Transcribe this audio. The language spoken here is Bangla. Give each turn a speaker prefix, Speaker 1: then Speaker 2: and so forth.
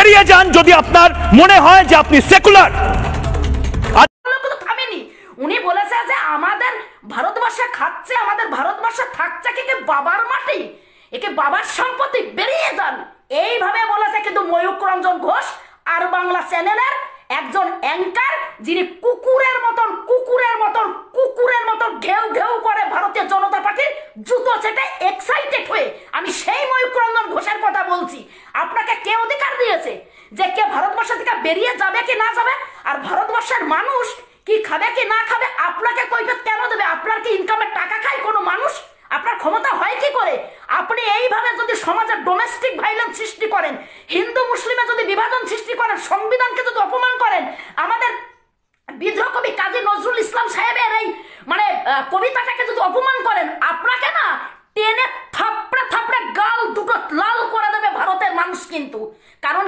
Speaker 1: বেরিয়ে যান যদি আপনার মনে হয় যে আপনি সেকুলার।
Speaker 2: থামেনি, উনি বলেছে যে আমাদের ভারতবর্ষে খাচ্ছে, আমাদের ভারতবর্ষে থাকছে কি বাবার মাটি, একে বাবার সম্পত্তি, বেরিয়ে যান, এইভাবে বলেছে। কিন্তু ময়ূক রঞ্জন ঘোষ আর বাংলা চ্যানেলের একজন অ্যাঙ্কার, যিনি কুকুরের মতন ঘেউ ঘেউ করে ভারতীয় জনতা পার্টির জুতো চেটে এক্সাইটেড হয়ে, আমি সেই ময়ূক রঞ্জন ঘোষের কথা বলছি। আপনাকে কে অধিকার দিয়েছে যে কে ভারতবর্ষ থেকে বেরিয়ে যাবে কি না যাবে, আর ভারতবর্ষের মানুষ কি খাবে কি না খাবে আপনাকে কৈফিয়ত কেন দেবে? আপনার কি ইনকামের টাকা খায় কোনো মানুষ? আপনার ক্ষমতা হয় কি করে? আপনি এইভাবে যদি সমাজে ডোমেস্টিক ভাইলেন্স সৃষ্টি করেন, হিন্দু মুসলিমে যদি বিভাজন সৃষ্টি করেন, সংবিধানকে যদি অপমান করেন, আমাদের বিদ্রোহ কবি কাজী নজরুল ইসলাম সাহেবের এই কবিতাটাকে যদি অপমান করেন, আপনাকে না টেনে থাপড়ে গাল দুটো লাল করে দেবে ভারতের মানুষ। কিন্তু কারণ